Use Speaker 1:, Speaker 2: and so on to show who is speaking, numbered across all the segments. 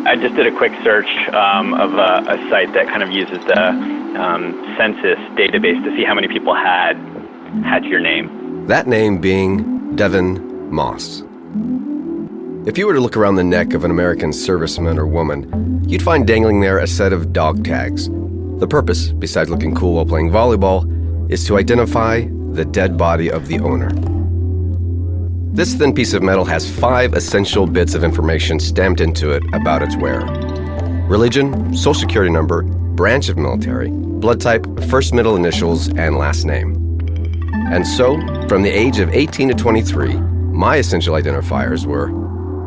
Speaker 1: I just did a quick search of a site that kind of uses the census database to see how many people had your name.
Speaker 2: That name being Devin Moss. If you were to look around the neck of an American serviceman or woman, you'd find dangling there a set of dog tags. The purpose, besides looking cool while playing volleyball, is to identify the dead body of the owner. This thin piece of metal has 5 essential bits of information stamped into it about its wearer. Religion, social security number, branch of military, blood type, first middle initials, and last name. And so, from the age of 18 to 23, my essential identifiers were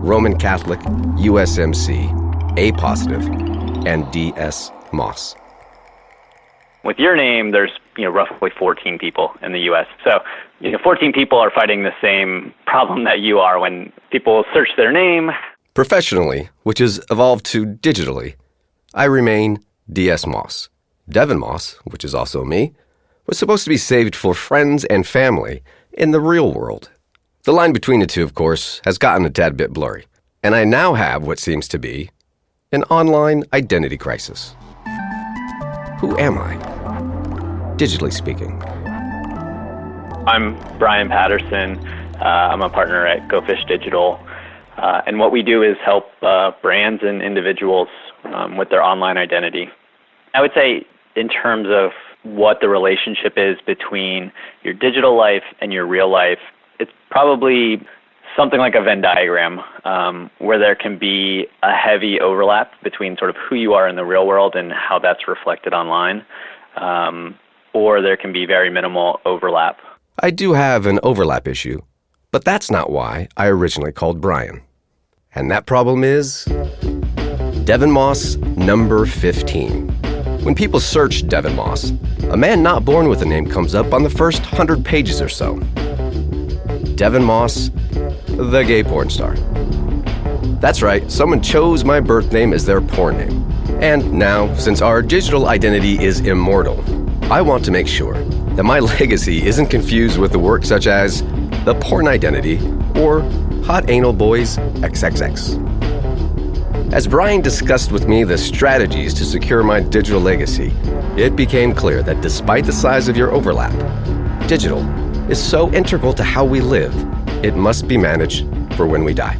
Speaker 2: Roman Catholic, USMC, A positive, and DS Moss.
Speaker 1: With your name, there's roughly 14 people in the U.S. So 14 people are fighting the same problem that you are when people search their name.
Speaker 2: Professionally, which has evolved to digitally, I remain DS Moss. Devin Moss, which is also me, was supposed to be saved for friends and family in the real world. The line between the two, of course, has gotten a tad bit blurry, and I now have what seems to be an online identity crisis. Who am I, digitally speaking?
Speaker 1: I'm Brian Patterson. I'm a partner at Go Fish Digital. And what we do is help brands and individuals with their online identity. I would say in terms of what the relationship is between your digital life and your real life, it's probably something like a Venn diagram where there can be a heavy overlap between sort of who you are in the real world and how that's reflected online, or there can be very minimal overlap.
Speaker 2: I do have an overlap issue, but that's not why I originally called Brian. And that problem is Devin Moss, number 15. When people search Devin Moss, a man not born with a name comes up on the first 100 pages or so. Devin Moss, the gay porn star. That's right, someone chose my birth name as their porn name. And now, since our digital identity is immortal, I want to make sure that my legacy isn't confused with the work such as the porn identity or hot anal boys XXX. As Brian discussed with me the strategies to secure my digital legacy, it became clear that despite the size of your overlap, digital is so integral to how we live, it must be managed for when we die.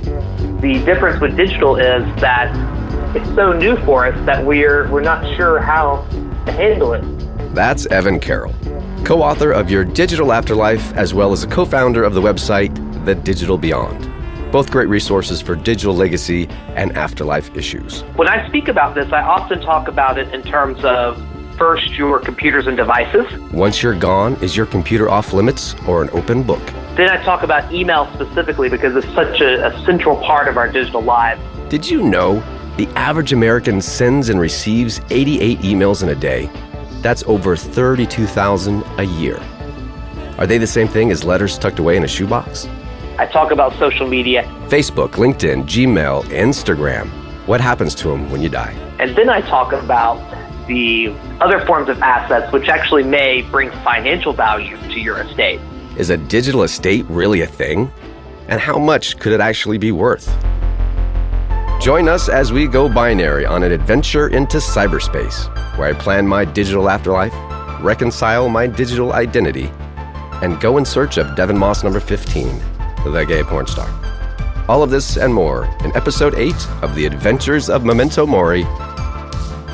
Speaker 3: The difference with digital is that it's so new for us that we're not sure how to handle it.
Speaker 2: That's Evan Carroll, co-author of Your Digital Afterlife, as well as a co-founder of the website The Digital Beyond. Both great resources for digital legacy and afterlife issues.
Speaker 3: When I speak about this, I often talk about it in terms of first your computers and devices.
Speaker 2: Once you're gone, is your computer off limits or an open book?
Speaker 3: Then I talk about email specifically because it's such a central part of our digital lives.
Speaker 2: Did you know the average American sends and receives 88 emails in a day? That's over 32,000 a year. Are they the same thing as letters tucked away in a shoebox?
Speaker 3: I talk about social media.
Speaker 2: Facebook, LinkedIn, Gmail, Instagram. What happens to them when you die?
Speaker 3: And then I talk about the other forms of assets which actually may bring financial value to your estate.
Speaker 2: Is a digital estate really a thing? And how much could it actually be worth? Join us as we go binary on an adventure into cyberspace, where I plan my digital afterlife, reconcile my digital identity, and go in search of Devin Moss number 15, the gay porn star. All of this and more in episode 8 of the Adventures of Memento Mori,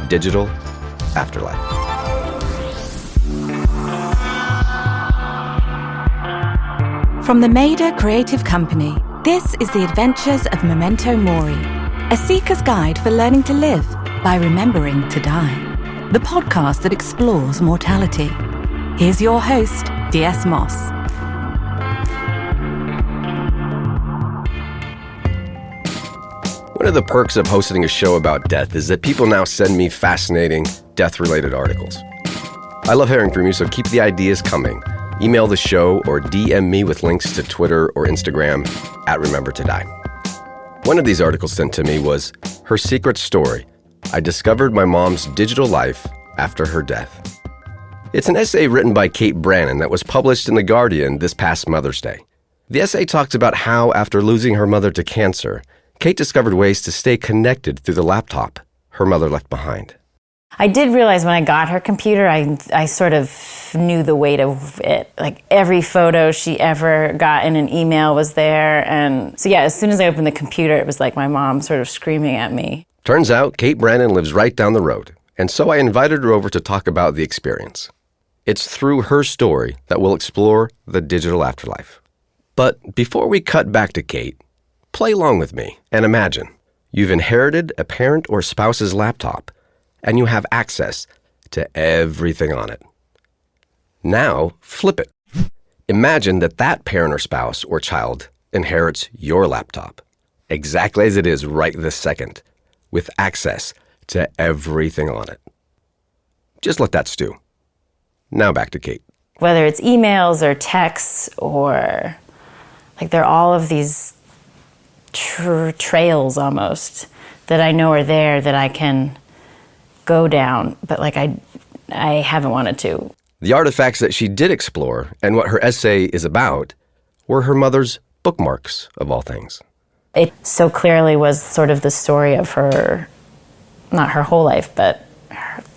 Speaker 2: Digital Afterlife.
Speaker 4: From the Maida Creative Company, this is the Adventures of Memento Mori, a seeker's guide for learning to live by remembering to die. The podcast that explores mortality. Here's your host, DS Moss.
Speaker 2: One of the perks of hosting a show about death is that people now send me fascinating death-related articles. I love hearing from you, so keep the ideas coming. Email the show or DM me with links to Twitter or Instagram at Remember to Die. One of these articles sent to me was Her Secret Story. I discovered my mom's digital life after her death. It's an essay written by Kate Brannon that was published in The Guardian this past Mother's Day. The essay talks about how, after losing her mother to cancer, Kate discovered ways to stay connected through the laptop her mother left behind.
Speaker 5: I did realize when I got her computer, I sort of knew the weight of it. Like every photo she ever got in an email was there. And so yeah, as soon as I opened the computer, it was like my mom sort of screaming at me.
Speaker 2: Turns out Kate Brannon lives right down the road, and so I invited her over to talk about the experience. It's through her story that we'll explore the digital afterlife. But before we cut back to Kate, play along with me and imagine you've inherited a parent or spouse's laptop and you have access to everything on it. Now, flip it. Imagine that that parent or spouse or child inherits your laptop, exactly as it is right this second, with access to everything on it. Just let that stew. Now back to Kate.
Speaker 5: Whether it's emails or texts or like they're all of these trails almost that I know are there that I can go down, but like I haven't wanted to.
Speaker 2: The artifacts that she did explore and what her essay is about were her mother's bookmarks, of all things.
Speaker 5: It so clearly was sort of the story of her, not her whole life, but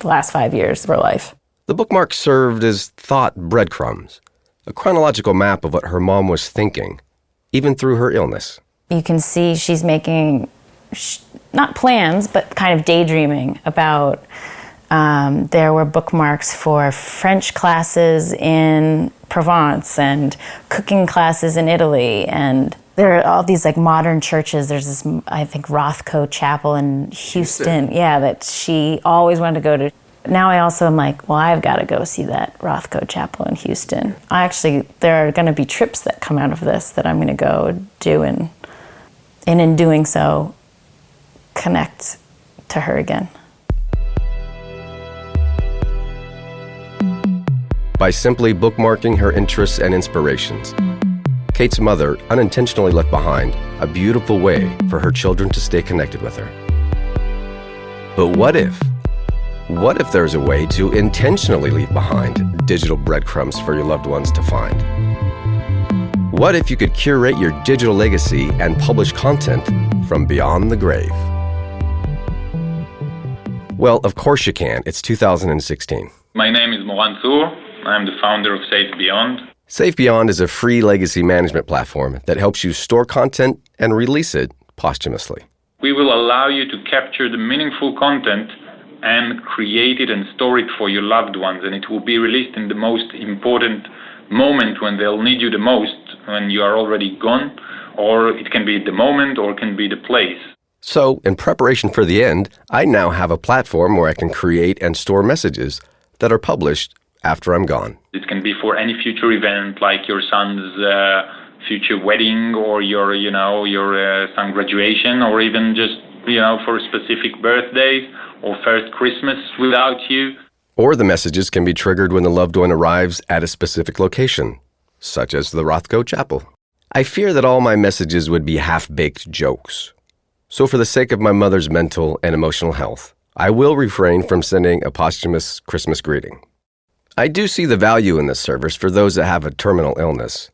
Speaker 5: the last 5 years of her life.
Speaker 2: The bookmarks served as thought breadcrumbs, a chronological map of what her mom was thinking, even through her illness.
Speaker 5: You can see she's making, not plans, but kind of daydreaming about, there were bookmarks for French classes in Provence and cooking classes in Italy. And there are all these like modern churches. There's this, I think, Rothko Chapel in Houston. Yeah, that she always wanted to go to. Now I also am like, well, I've got to go see that Rothko Chapel in Houston. There are going to be trips that come out of this that I'm going to go do, and in doing so, connect to her again.
Speaker 2: By simply bookmarking her interests and inspirations, Kate's mother unintentionally left behind a beautiful way for her children to stay connected with her. But what if there's a way to intentionally leave behind digital breadcrumbs for your loved ones to find? What if you could curate your digital legacy and publish content from beyond the grave? Well, of course you can. It's 2016.
Speaker 6: My name is Moran Zur. I'm the founder of Safe Beyond.
Speaker 2: Safe Beyond is a free legacy management platform that helps you store content and release it posthumously.
Speaker 6: We will allow you to capture the meaningful content and create it and store it for your loved ones, and it will be released in the most important moment when they'll need you the most, when you are already gone, or it can be the moment or it can be the place.
Speaker 2: So, in preparation for the end, I now have a platform where I can create and store messages that are published after I'm gone.
Speaker 6: It can be for any future event, like your son's future wedding, or your son graduation, or even just, for specific birthdays, or first Christmas without you.
Speaker 2: Or the messages can be triggered when the loved one arrives at a specific location, such as the Rothko Chapel. I fear that all my messages would be half-baked jokes. So for the sake of my mother's mental and emotional health, I will refrain from sending a posthumous Christmas greeting. I do see the value in this service for those that have a terminal illness,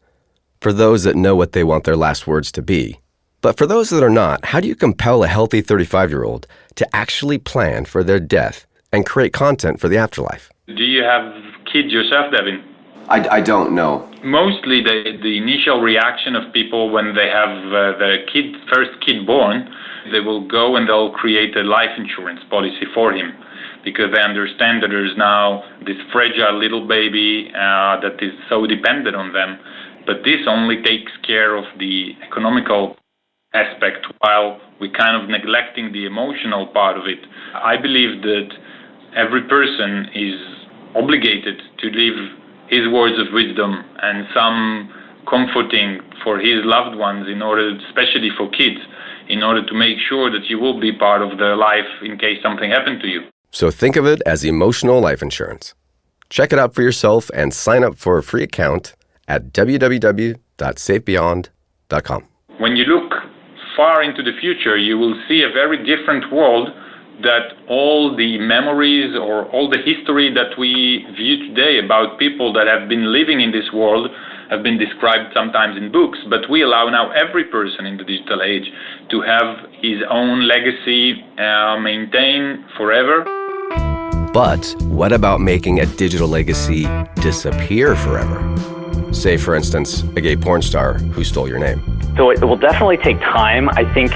Speaker 2: for those that know what they want their last words to be. But for those that are not, how do you compel a healthy 35-year-old to actually plan for their death and create content for the afterlife?
Speaker 6: Do you have kids yourself, Devin?
Speaker 2: I don't know.
Speaker 6: Mostly the initial reaction of people when they have their first kid born, they will go and they'll create a life insurance policy for him, because they understand that there's now this fragile little baby that is so dependent on them. But this only takes care of the economical aspect, while we're kind of neglecting the emotional part of it. I believe that every person is obligated to leave his words of wisdom and some comforting for his loved ones, in order, especially for kids, in order to make sure that you will be part of their life in case something happened to you.
Speaker 2: So think of it as emotional life insurance. Check it out for yourself and sign up for a free account at www.safebeyond.com.
Speaker 6: When you look far into the future, you will see a very different world, that all the memories or all the history that we view today about people that have been living in this world have been described sometimes in books, but we allow now every person in the digital age to have his own legacy maintained forever.
Speaker 2: But what about making a digital legacy disappear forever? Say, for instance, a gay porn star who stole your name.
Speaker 1: So it will definitely take time. I think,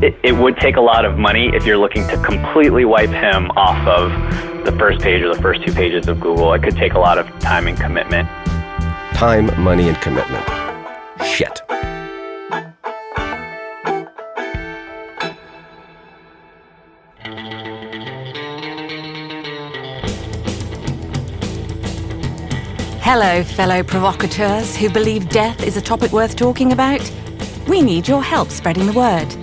Speaker 1: it would take a lot of money if you're looking to completely wipe him off of the first page or the first 2 pages of Google. It could take a lot of time and commitment.
Speaker 2: Time, money, and commitment. Shit.
Speaker 4: Hello, fellow provocateurs who believe death is a topic worth talking about. We need your help spreading the word.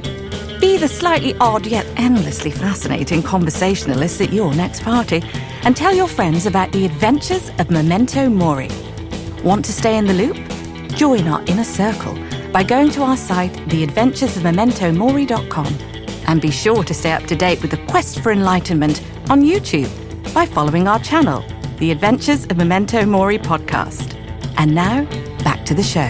Speaker 4: Be the slightly odd yet endlessly fascinating conversationalist at your next party and tell your friends about the Adventures of Memento Mori. Want to stay in the loop? Join our inner circle by going to our site, theadventuresofmementomori.com, and be sure to stay up to date with the quest for enlightenment on YouTube by following our channel, The Adventures of Memento Mori podcast. And now, back to the show.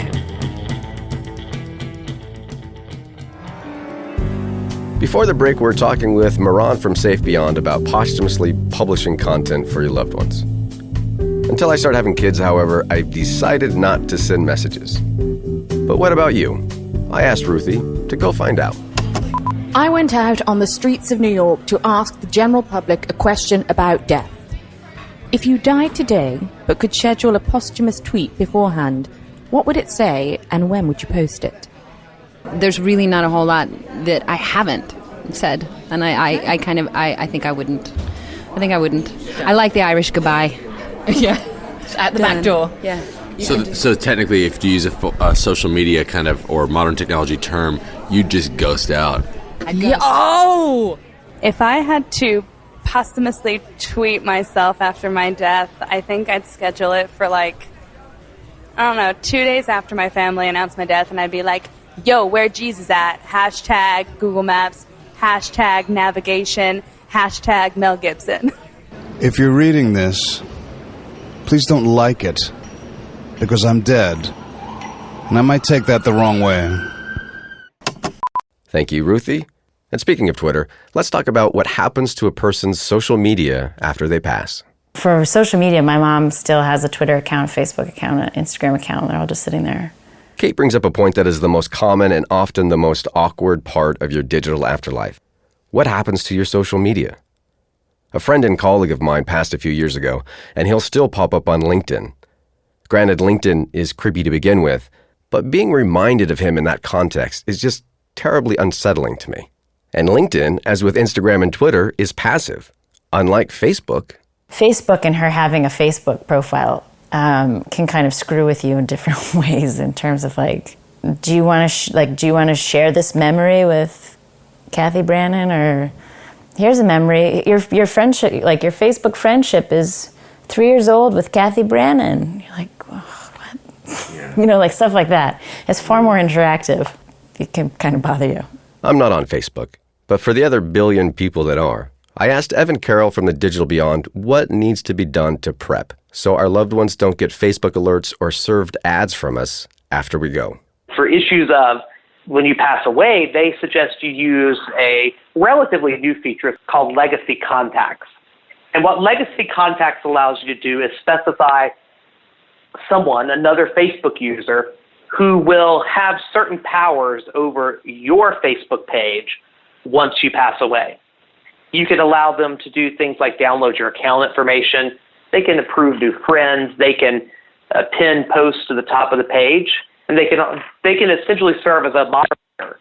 Speaker 2: Before the break, we're talking with Moran from Safe Beyond about posthumously publishing content for your loved ones. Until I start having kids, however, I decided not to send messages. But what about you? I asked Ruthie to go find out.
Speaker 7: I went out on the streets of New York to ask the general public a question about death. If you died today, but could schedule a posthumous tweet beforehand, what would it say and when would you post it?
Speaker 8: There's really not a whole lot that I haven't said, and I think I wouldn't. I like the Irish goodbye.
Speaker 5: Yeah, at the back door.
Speaker 8: Yeah.
Speaker 9: So technically, if you use a social media kind of or modern technology term, you just ghost out.
Speaker 8: Oh!
Speaker 10: If I had to posthumously tweet myself after my death, I think I'd schedule it for 2 days after my family announced my death, and I'd be like, yo, where Jesus at? Hashtag Google Maps, hashtag navigation, hashtag Mel Gibson.
Speaker 11: If you're reading this, please don't like it, because I'm dead, and I might take that the wrong way.
Speaker 2: Thank you, Ruthie. And speaking of Twitter, let's talk about what happens to a person's social media after they pass.
Speaker 5: For social media, my mom still has a Twitter account, a Facebook account, an Instagram account. They're all just sitting there.
Speaker 2: Kate brings up a point that is the most common and often the most awkward part of your digital afterlife. What happens to your social media? A friend and colleague of mine passed a few years ago, and he'll still pop up on LinkedIn. Granted, LinkedIn is creepy to begin with, but being reminded of him in that context is just terribly unsettling to me. And LinkedIn, as with Instagram and Twitter, is passive, unlike Facebook.
Speaker 5: Facebook and her having a Facebook profile can kind of screw with you in different ways in terms of do you want to share this memory with Kathy Brannon, or here's a memory, your friendship, your Facebook friendship is 3 years old with Kathy Brannon. You're like, oh, what? Yeah. Stuff like that. It's far more interactive. It can kind of bother you.
Speaker 2: I'm not on Facebook, but for the other billion people that are, I asked Evan Carroll from the Digital Beyond what needs to be done to prep so our loved ones don't get Facebook alerts or served ads from us after we go.
Speaker 3: For issues of when you pass away, they suggest you use a relatively new feature called Legacy Contacts. And what Legacy Contacts allows you to do is specify someone, another Facebook user, who will have certain powers over your Facebook page once you pass away. You can allow them to do things like download your account information. They can approve new friends. They can pin posts to the top of the page, and they can essentially serve as a moderator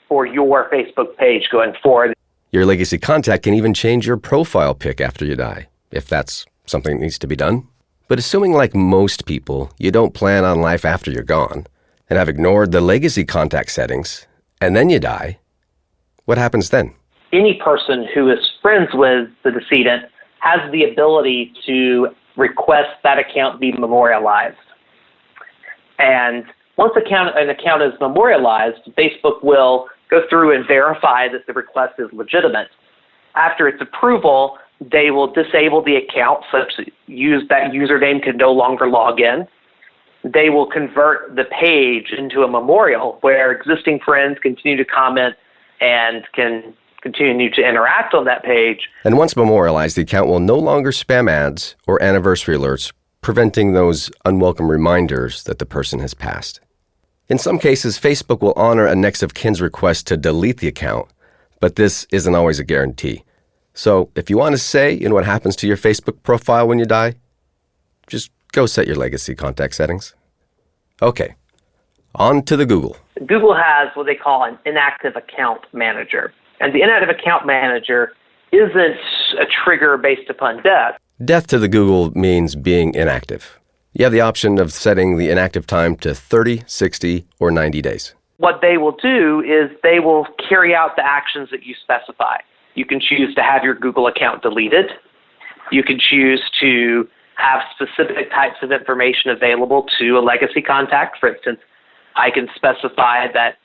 Speaker 3: for your Facebook page going forward.
Speaker 2: Your legacy contact can even change your profile pic after you die, if that's something that needs to be done. But assuming, like most people, you don't plan on life after you're gone and have ignored the legacy contact settings, and then you die, what happens then?
Speaker 3: Any person who is friends with the decedent has the ability to request that account be memorialized. And once an account is memorialized, Facebook will go through and verify that the request is legitimate. After its approval, they will disable the account such that that username can no longer log in. they will convert the page into a memorial where existing friends continue to comment and can continue to interact on that page.
Speaker 2: And once memorialized, the account will no longer spam ads or anniversary alerts, preventing those unwelcome reminders that the person has passed. In some cases, Facebook will honor a next of kin's request to delete the account, but this isn't always a guarantee. So if you want to say in what happens to your Facebook profile when you die, just go set your legacy contact settings. Okay, on to the Google.
Speaker 3: Google has what they call an inactive account manager. And the inactive account manager isn't a trigger based upon death.
Speaker 2: Death to the Google means being inactive. You have the option of setting the inactive time to 30, 60, or 90 days.
Speaker 3: What they will do is they will carry out the actions that you specify. You can choose to have your Google account deleted. You can choose to have specific types of information available to a legacy contact. For instance, I can specify that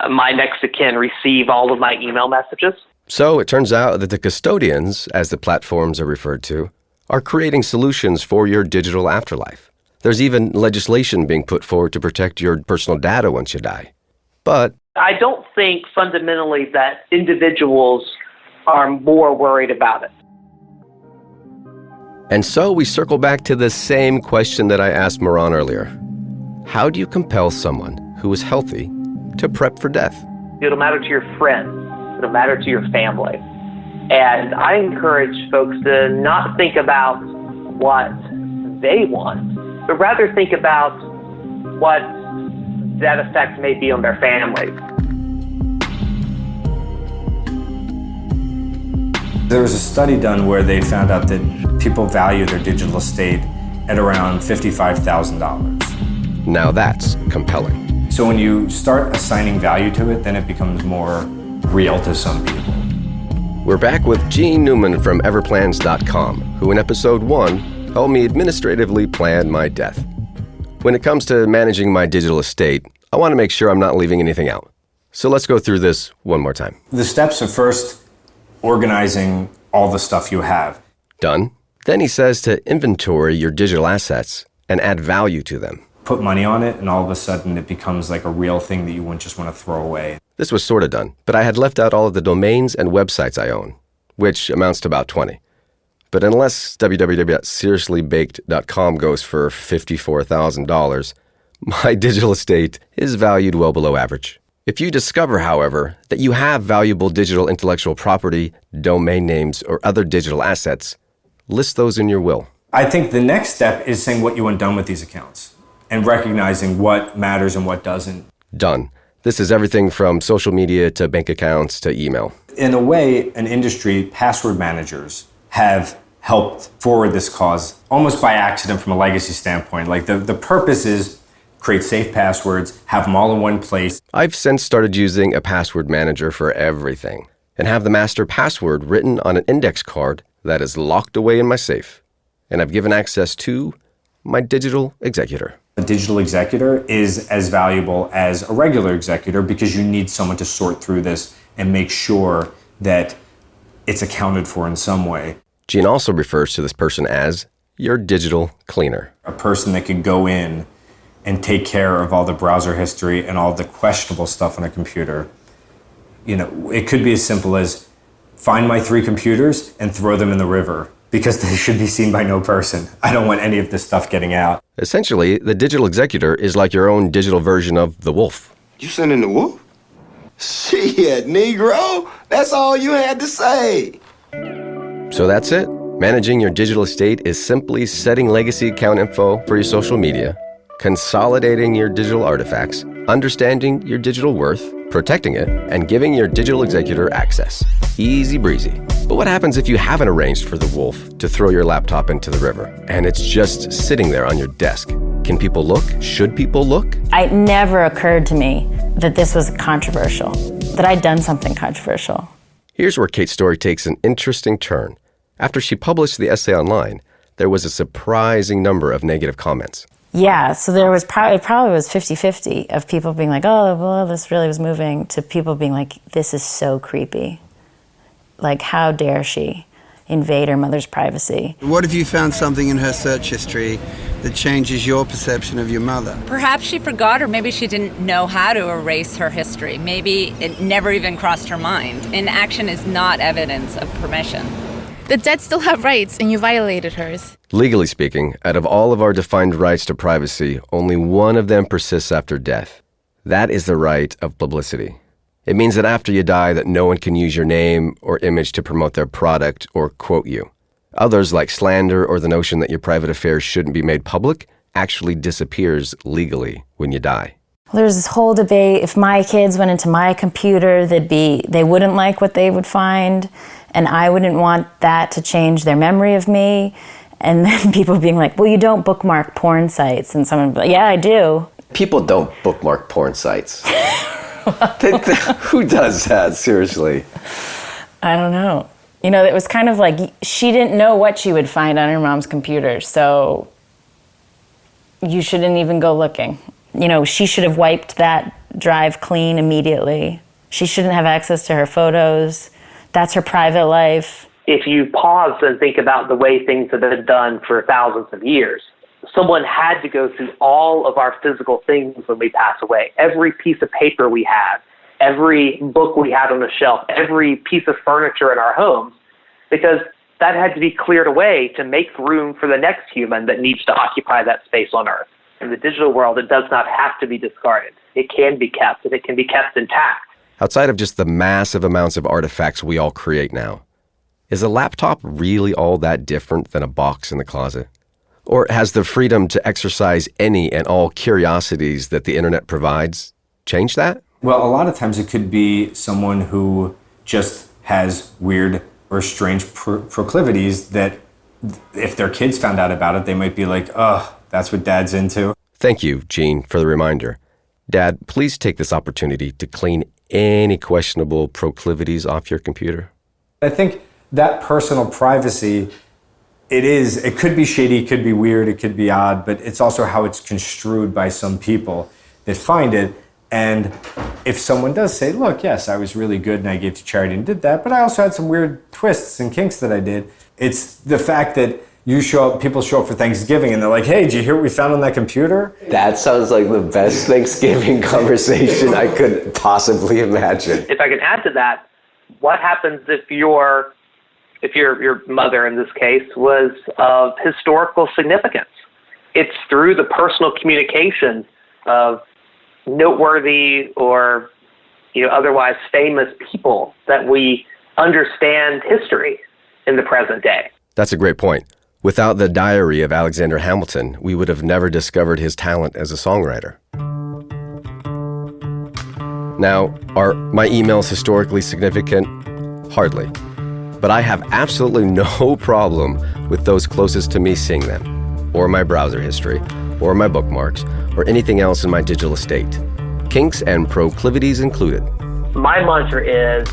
Speaker 3: my next of kin receive all of my email messages.
Speaker 2: So it turns out that the custodians, as the platforms are referred to, are creating solutions for your digital afterlife. There's even legislation being put forward to protect your personal data once you die. But
Speaker 3: I don't think fundamentally that individuals are more worried about it.
Speaker 2: And so we circle back to the same question that I asked Moran earlier. How do you compel someone who is healthy to prep for death?
Speaker 3: It'll matter to your friends. It'll matter to your family. And I encourage folks to not think about what they want, but rather think about what that effect may be on their families.
Speaker 12: There was a study done where they found out that people value their digital estate at around $55,000.
Speaker 2: Now that's compelling.
Speaker 12: So when you start assigning value to it, then it becomes more real to some people.
Speaker 2: We're back with Gene Newman from everplans.com, who in episode 1 helped me administratively plan my death. When it comes to managing my digital estate, I want to make sure I'm not leaving anything out. So let's go through this one more time.
Speaker 12: The steps are first organizing all the stuff you have.
Speaker 2: Done. Then he says to inventory your digital assets and add value to them.
Speaker 12: Put money on it, and all of a sudden it becomes like a real thing that you wouldn't just want to throw away.
Speaker 2: This was sort of done, but I had left out all of the domains and websites I own, which amounts to about 20. But unless www.seriouslybaked.com goes for $54,000, my digital estate is valued well below average. If you discover, however, that you have valuable digital intellectual property, domain names, or other digital assets, list those in your will.
Speaker 12: I think the next step is saying what you want done with these accounts and recognizing what matters and what doesn't.
Speaker 2: Done. This is everything from social media to bank accounts to email.
Speaker 12: In a way, an industry, password managers, have helped forward this cause almost by accident from a legacy standpoint. Like the purpose is create safe passwords, have them all in one place.
Speaker 2: I've since started using a password manager for everything and have the master password written on an index card that is locked away in my safe. And I've given access to my digital executor.
Speaker 12: A digital executor is as valuable as a regular executor because you need someone to sort through this and make sure that it's accounted for in some way.
Speaker 2: Gene also refers to this person as your digital cleaner.
Speaker 12: A person that can go in and take care of all the browser history and all the questionable stuff on a computer. You know, it could be as simple as find my 3 computers and throw them in the river because they should be seen by no person. I don't want any of this stuff getting out.
Speaker 2: Essentially, the digital executor is like your own digital version of the wolf.
Speaker 13: You sending the wolf? Shit, Negro, that's all you had to say.
Speaker 2: So that's it. Managing your digital estate is simply setting legacy account info for your social media, consolidating your digital artifacts, understanding your digital worth, protecting it, and giving your digital executor access. Easy breezy. But what happens if you haven't arranged for the wolf to throw your laptop into the river and it's just sitting there on your desk? Can people look? Should people look?
Speaker 5: It never occurred to me that this was controversial, that I'd done something controversial.
Speaker 2: Here's where Kate's story takes an interesting turn. After she published the essay online, there was a surprising number of negative comments.
Speaker 5: Yeah, so there was probably was 50-50 of people being like, oh, well, this really was moving, to people being like, this is so creepy. Like, how dare she? invade her mother's privacy.
Speaker 14: What if you found something in her search history that changes your perception of your mother?
Speaker 15: Perhaps she forgot, or maybe she didn't know how to erase her history. Maybe it never even crossed her mind. Inaction is not evidence of permission.
Speaker 16: The dead still have rights, and you violated hers.
Speaker 2: Legally speaking, out of all of our defined rights to privacy, only one of them persists after death. That is the right of publicity. It means that after you die, that no one can use your name or image to promote their product or quote you. Others, like slander or the notion that your private affairs shouldn't be made public, actually disappears legally when you die.
Speaker 5: Well, there's this whole debate. If my kids went into my computer, they wouldn't like what they would find, and I wouldn't want that to change their memory of me. And then people being like, well, you don't bookmark porn sites. And someone would be like, yeah, I do.
Speaker 2: People don't bookmark porn sites. Who does that, seriously?
Speaker 5: I don't know. You know, it was kind of like she didn't know what she would find on her mom's computer, so you shouldn't even go looking. You know, she should have wiped that drive clean immediately. She shouldn't have access to her photos. That's her private life.
Speaker 3: If you pause and think about the way things have been done for thousands of years, someone had to go through all of our physical things when we pass away. Every piece of paper we have, every book we had on the shelf, every piece of furniture in our homes, because that had to be cleared away to make room for the next human that needs to occupy that space on Earth. In the digital world, it does not have to be discarded. It can be kept, and it can be kept intact.
Speaker 2: Outside of just the massive amounts of artifacts we all create now, is a laptop really all that different than a box in the closet? Or has the freedom to exercise any and all curiosities that the internet provides changed that?
Speaker 12: Well, a lot of times it could be someone who just has weird or strange proclivities that if their kids found out about it, they might be like, oh, that's what Dad's into.
Speaker 2: Thank you, Gene, for the reminder. Dad, please take this opportunity to clean any questionable proclivities off your computer.
Speaker 12: I think that personal privacy, it could be shady, it could be weird, it could be odd, but it's also how it's construed by some people that find it. And if someone does say, look, yes, I was really good and I gave to charity and did that, but I also had some weird twists and kinks that I did. It's the fact that people show up for Thanksgiving and they're like, hey, did you hear what we found on that computer?
Speaker 2: That sounds like the best Thanksgiving conversation I could possibly imagine.
Speaker 3: If I can add to that, what happens if your mother, in this case, was of historical significance? It's through the personal communication of noteworthy or otherwise famous people that we understand history in the present day.
Speaker 2: That's a great point. Without the diary of Alexander Hamilton, we would have never discovered his talent as a songwriter. Now, are my emails historically significant? Hardly. But I have absolutely no problem with those closest to me seeing them, or my browser history, or my bookmarks, or anything else in my digital estate. Kinks and proclivities included.
Speaker 3: My mantra is,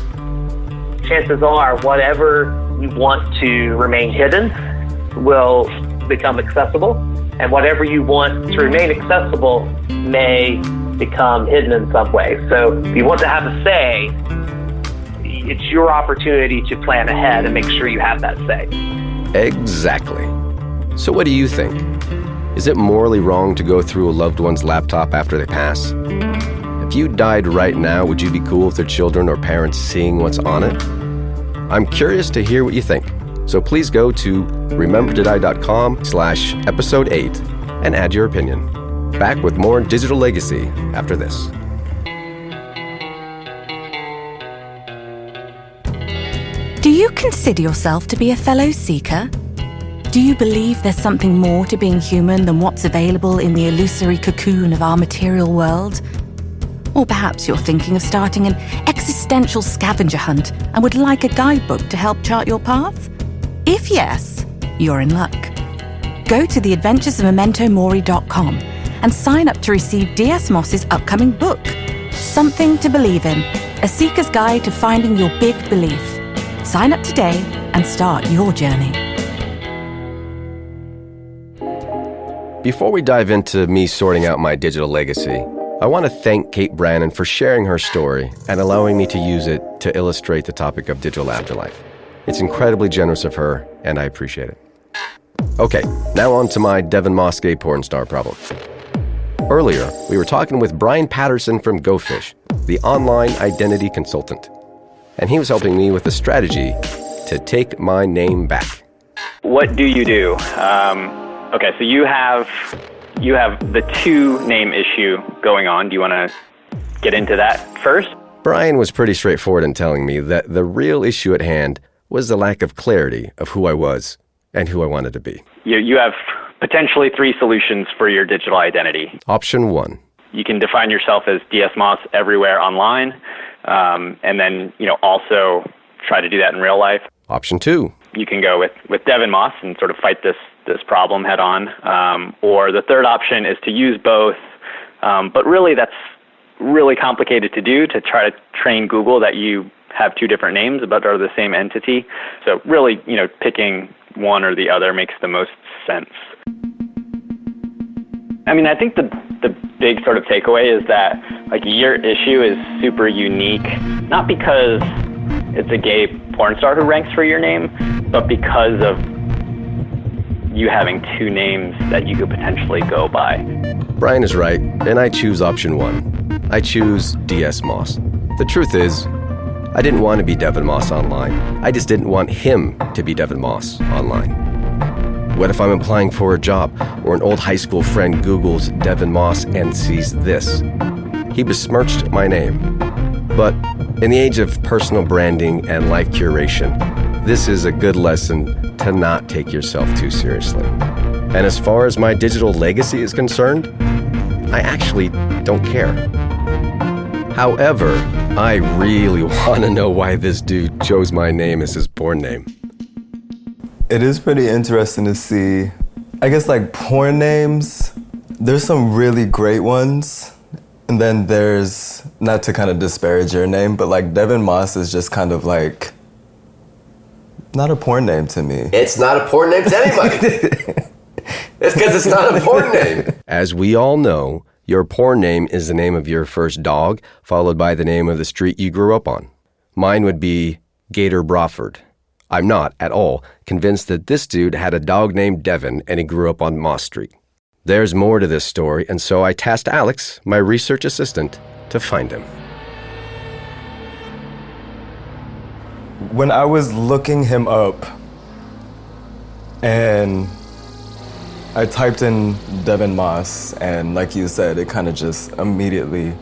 Speaker 3: chances are whatever you want to remain hidden will become accessible, and whatever you want to remain accessible may become hidden in some way. So if you want to have a say, it's your opportunity to plan ahead and make sure you have that say.
Speaker 2: Exactly. So what do you think? Is it morally wrong to go through a loved one's laptop after they pass? If you died right now, would you be cool with their children or parents seeing what's on it? I'm curious to hear what you think. So please go to remembertodie.com/episode 8 and add your opinion. Back with more Digital Legacy after this.
Speaker 4: Do you consider yourself to be a fellow seeker? Do you believe there's something more to being human than what's available in the illusory cocoon of our material world? Or perhaps you're thinking of starting an existential scavenger hunt and would like a guidebook to help chart your path? If yes, you're in luck. Go to theadventuresofmementomori.com and sign up to receive D.S. Moss's upcoming book, Something to Believe in, a seeker's guide to finding your big belief. Sign up today and start your journey.
Speaker 2: Before we dive into me sorting out my digital legacy, I want to thank Kate Brannon for sharing her story and allowing me to use it to illustrate the topic of digital afterlife. It's incredibly generous of her, and I appreciate it. Okay, now on to my Devin Moss gay porn star problem. Earlier, we were talking with Brian Patterson from GoFish, the online identity consultant. And he was helping me with a strategy to take my name back.
Speaker 1: What do you do? Okay, so you have the two name issue going on. Do you want to get into that first?
Speaker 2: Brian was pretty straightforward in telling me that the real issue at hand was the lack of clarity of who I was and who I wanted to be.
Speaker 1: You have potentially three solutions for your digital identity.
Speaker 2: Option 1.
Speaker 1: You can define yourself as DS Moss everywhere online, and then also try to do that in real life.
Speaker 2: Option 2.
Speaker 1: You can go with Devin Moss and sort of fight this problem head on. Or the third option is to use both, but really that's really complicated to do, to try to train Google that you have two different names but are the same entity. So really, picking one or the other makes the most sense. I mean, I think the big sort of takeaway is that your issue is super unique, not because it's a gay porn star who ranks for your name, but because of you having two names that you could potentially go by.
Speaker 2: Brian is right, and I choose option 1. I choose DS Moss. The truth is, I didn't want to be Devin Moss online. I just didn't want him to be Devin Moss online. What if I'm applying for a job, or an old high school friend Googles Devin Moss and sees this? He besmirched my name. But in the age of personal branding and life curation, this is a good lesson to not take yourself too seriously. And as far as my digital legacy is concerned, I actually don't care. However, I really want to know why this dude chose my name as his porn name.
Speaker 17: It is pretty interesting to see, I guess, porn names. There's some really great ones. And then there's, not to kind of disparage your name, but Devin Moss is just kind of not a porn name to me.
Speaker 2: It's not a porn name to anybody. It's because it's not a porn name. As we all know, your porn name is the name of your first dog, followed by the name of the street you grew up on. Mine would be Gator Brawford. I'm not, at all, convinced that this dude had a dog named Devin and he grew up on Moss Street. There's more to this story, and so I tasked Alex, my research assistant, to find him.
Speaker 17: When I was looking him up, and I typed in Devin Moss, and like you said, it kind of just immediately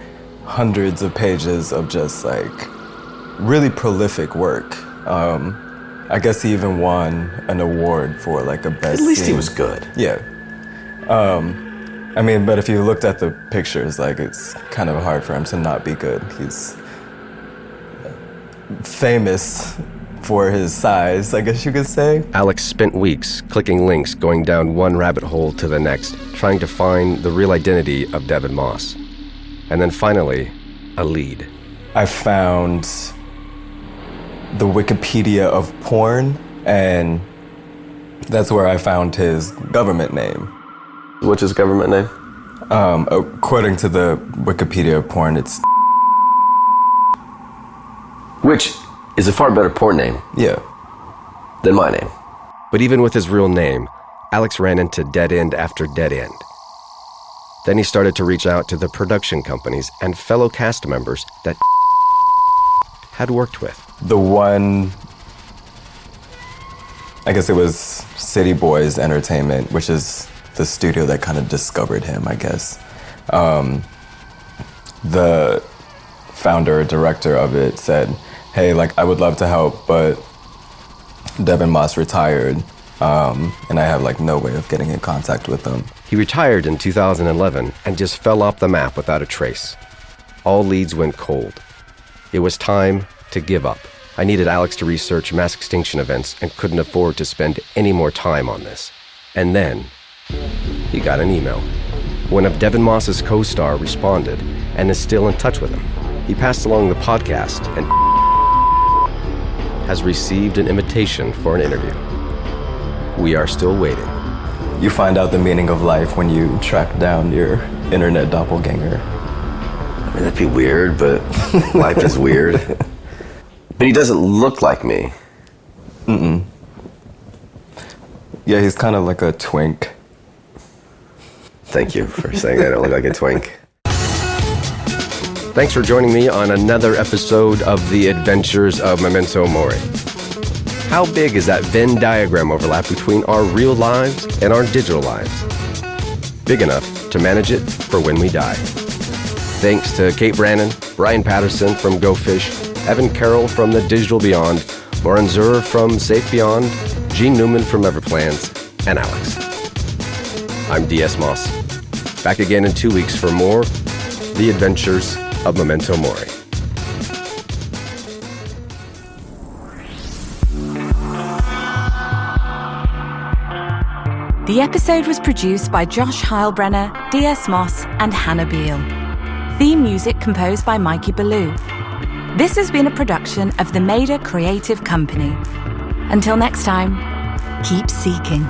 Speaker 17: hundreds of pages of just really prolific work. I guess he even won an award for a best
Speaker 2: At least
Speaker 17: scene.
Speaker 2: he was good.
Speaker 17: Yeah. But if you looked at the pictures, it's kind of hard for him to not be good. He's famous for his size, I guess you could say.
Speaker 2: Alex spent weeks clicking links, going down one rabbit hole to the next, trying to find the real identity of Devin Moss. And then finally, a lead.
Speaker 17: I found the Wikipedia of porn, and that's where I found his government name.
Speaker 2: What's his government name?
Speaker 17: According to the Wikipedia of porn, it's...
Speaker 2: Which is a far better porn name.
Speaker 17: Yeah.
Speaker 2: Than my name. But even with his real name, Alex ran into dead end after dead end. Then he started to reach out to the production companies and fellow cast members that had worked with.
Speaker 17: The one, I guess it was City Boys Entertainment, which is the studio that kind of discovered him, I guess. The founder or director of it said, hey, I would love to help, but Devin Moss retired, and I have no way of getting in contact with him.
Speaker 2: He retired in 2011 and just fell off the map without a trace. All leads went cold. It was time to give up. I needed Alex to research mass extinction events and couldn't afford to spend any more time on this. And then, he got an email. One of Devin Moss's co-star responded and is still in touch with him. He passed along the podcast and has received an invitation for an interview. We are still waiting.
Speaker 17: You find out the meaning of life when you track down your internet doppelganger.
Speaker 2: I mean, that'd be weird, but life is weird. But he doesn't look like me.
Speaker 17: Mm-mm. Yeah, he's kind of like a twink.
Speaker 2: Thank you for saying I don't look like a twink. Thanks for joining me on another episode of the Adventures of Memento Mori. How big is that Venn diagram overlap between our real lives and our digital lives? Big enough to manage it for when we die. Thanks to Kate Brannon, Brian Patterson from Go Fish, Evan Carroll from The Digital Beyond, Lauren Zur from Safe Beyond, Gene Newman from Everplans, and Alex. I'm DS Moss. Back again in 2 weeks for more The Adventures of Memento Mori.
Speaker 4: The episode was produced by Josh Heilbrenner, DS Moss, and Hannah Beale. Theme music composed by Mikey Ballou. This has been a production of the Maida Creative Company. Until next time, keep seeking.